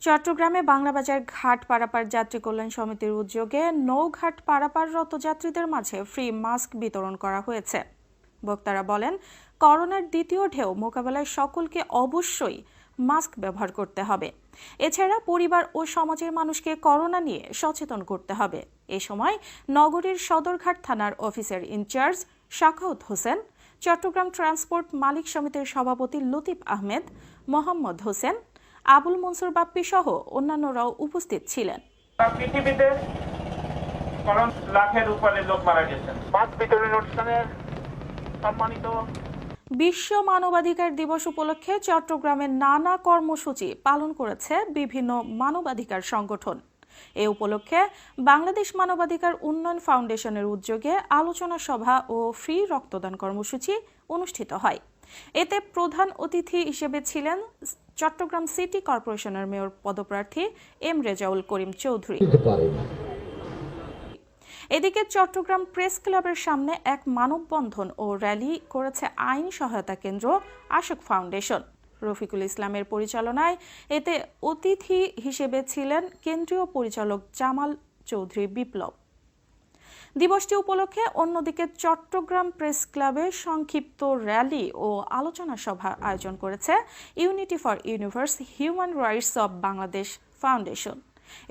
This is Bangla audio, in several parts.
চট্টগ্রামে বাংলাবাজার ঘাট পারাপার যাত্রী কল্যাণ সমিতির উদ্যোগে নৌঘাট পারাপাররত যাত্রীদের মাঝে ফ্রি মাস্ক বিতরণ করা হয়েছে। বক্তারা বলেন, করোনার দ্বিতীয় ঢেউ মোকাবেলায় সকলকে অবশ্যই মাস্ক ব্যবহার করতে হবে। এছাড়া পরিবার ও সমাজের মানুষকে করোনা নিয়ে সচেতন করতে হবে। এ সময় নগরীর সদরঘাট থানার officer in charge Shakhawat Hossain, Chittagong transport মালিক সমিতির সভাপতি লতিফ আহমেদ, মোহাম্মদ হোসেন, আবুল মনসুর বাপ্পি সহ অন্যান্যরাও উপস্থিত ছিলেন। পৃথিবীতে লাখের উপরে লোক মারা গেছেন। মাস্ক বিতরণ অনুষ্ঠানে সম্মানিত বিশ্ব মানবাধিকার দিবস উপলক্ষে চট্টগ্রামে নানা কর্মসূচি পালন করেছে বিভিন্ন মানবাধিকার সংগঠন। এ উপলক্ষে বাংলাদেশ মানবাধিকার উন্নয়ন ফাউন্ডেশনের উদ্যোগে আলোচনা সভা ও ফ্রি রক্তদান কর্মসূচি অনুষ্ঠিত হয়। এতে প্রধান অতিথি হিসেবে ছিলেন চট্টগ্রাম সিটি কর্পোরেশনের মেয়র পদপ্রার্থী এম রেজাউল করিম চৌধুরী। এদিকে চট্টগ্রাম প্রেস ক্লাবের সামনে এক মানববন্ধন ও র্যালি করেছে আইন সহায়তা কেন্দ্র আশোক ফাউন্ডেশন। রফিকুল ইসলামের পরিচালনায় এতে অতিথি হিসেবে ছিলেন কেন্দ্রীয় পরিচালক জামাল চৌধুরী বিপ্লব। দিবসটি উপলক্ষে অন্যদিকে চট্টগ্রাম প্রেস ক্লাবে সংক্ষিপ্ত র্যালি ও আলোচনা সভা আয়োজন করেছে unity for universe human rights of Bangladesh foundation.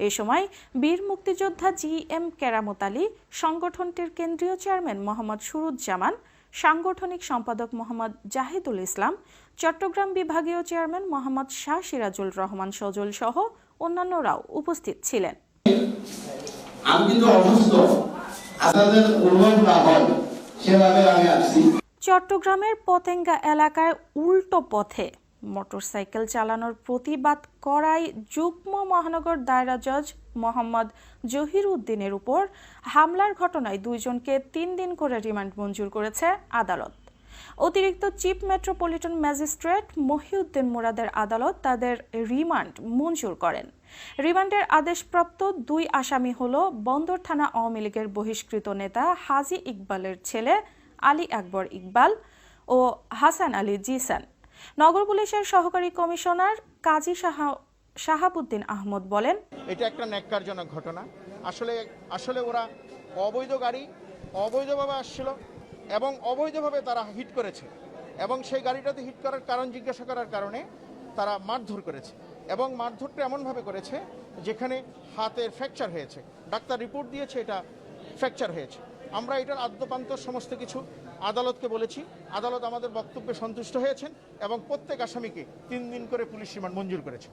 এ সময় বীর মুক্তিযোদ্ধা জি.এম. কেরামত আলী, সংগঠনটির কেন্দ্রীয় চেয়ারম্যান মোহাম্মদ সুরুজ্জামান, সাংগঠনিক সম্পাদক মোহাম্মদ জাহিদুল ইসলাম, চট্টগ্রাম বিভাগীয় চেয়ারম্যান মোহাম্মদ শাহ সিরাজুল রহমান সজল সহ অন্যান্যরাও উপস্থিত ছিলেন। চট্টগ্রামের পতেঙ্গা এলাকায় উল্টো পথে মোটরসাইকেল চালানোর প্রতিবাদ করায় যুগ্ম মহানগর দায়রা জজ মোহাম্মদ জহির উদ্দিনের উপর হামলার ঘটনায় 2 জনকে 3 দিন করে রিমান্ড মঞ্জুর করেছে আদালত। অতিরিক্ত চিফ মেট্রোপলিটন ম্যাজিস্ট্রেট মহিউদ্দিন মুরাদের আদালত তাদের রিমান্ড মঞ্জুর করেন। রিমান্ডের আদেশপ্রাপ্ত 2 আসামি হল বন্দর থানা আওয়ামী লীগের বহিষ্কৃত নেতা হাজি ইকবালের ছেলে আলী আকবর ইকবাল ও হাসান আলী জিসান। নগর পুলিশের সহকারী কমিশনার কাজী শাহাবুদ্দিন আহমদ বলেন, এটা একটা ন্যাক্কারজনক ঘটনা। আসলে ওরা অবৈধ গাড়ি অবৈধভাবে আসছিল এবং অবৈধভাবে তারা হিট করেছে এবং সেই গাড়িটাতে হিট করার কারণ জিজ্ঞাসা করার কারণে তারা মারধর করেছে এবং মারধরটা এমনভাবে করেছে যেখানে হাতের ফ্র্যাকচার হয়েছে। ডাক্তার রিপোর্ট দিয়েছে এটা ফ্র্যাকচার হয়েছে। আমরা এটার আদ্যপান্ত সমস্ত কিছু আদালতকে বলেছি। আদালত আমাদের বক্তব্যে সন্তুষ্ট হয়েছেন এবং প্রত্যেক আসামিকে 3 দিন করে পুলিশ রিমান্ড মঞ্জুর করেছে।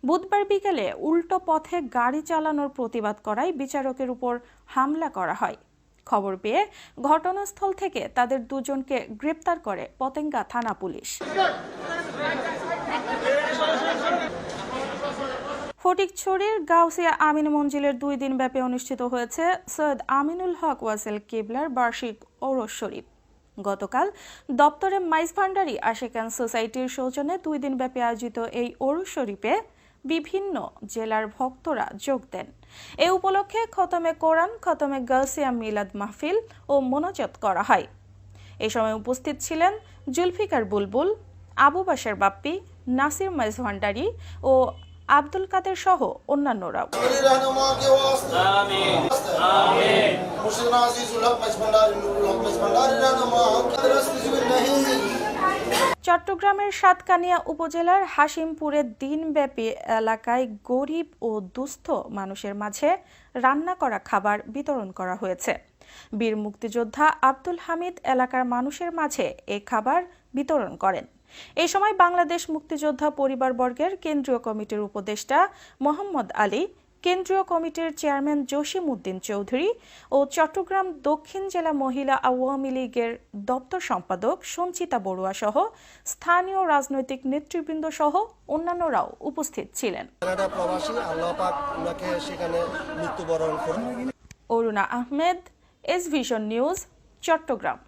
বুধবার বিকেলে উল্টো পথে গাড়ি চালানোর প্রতিবাদ করায় বিচারকের উপর হামলা করা হয়। খবর পেয়ে ঘটনাস্থল থেকে তাদের 2 জনকে গ্রেপ্তার করে পতেঙ্গা থানা পুলিশ। ফটিকছড়ির গাউসিয়া আমিন মঞ্জিলের 2 দিন ব্যাপী অনুষ্ঠিত হয়েছে সৈয়দ আমিনুল হক ওয়াসেল কিবলার বার্ষিক ওরস শরীফ। গতকাল দপ্তরে মাইজ ভান্ডারী আশিকান সোসাইটির সৌজন্যে 2 দিন ব্যাপী আয়োজিত এই ওরস শরীফে বিভিন্ন জেলার ভক্তরা যোগ দেন। এ উপলক্ষে খতমে কোরআন, খতমে গাউসিয়া মিলাদ মাহফিল ও মোনাজাত করা হয়। এ সময় উপস্থিত ছিলেন জুলফিকার বুলবুল, আবু বাশার বাপ্পি, নাসির মাইজ ভান্ডারী ও আব্দুল কাদের সহ অন্যান্যরাও। চট্টগ্রামের সাতকানিয়া উপজেলার হাশিমপুরের দিনব্যাপী এলাকায় গরিব ও দুস্থ মানুষের মাঝে রান্না করা খাবার বিতরণ করা হয়েছে। বীর মুক্তিযোদ্ধা আব্দুল হামিদ এলাকার মানুষের মাঝে এ খাবার বিতরণ করেন। এই সময় বাংলাদেশ মুক্তিযোদ্ধা পরিবারবর্গের কেন্দ্রীয় কমিটির উপদেষ্টা মোহাম্মদ আলী, কেন্দ্রীয় কমিটির চেয়ারম্যান জসিম উদ্দিন চৌধুরী ও চট্টগ্রাম দক্ষিণ জেলা মহিলা আওয়ামী লীগের দপ্তর সম্পাদক সঞ্চিতা বড়ুয়া সহ স্থানীয় রাজনৈতিক নেতৃবৃন্দ সহ অন্যান্যরাও উপস্থিত ছিলেন। Aruna Ahmed, S Vision News, Chittagong.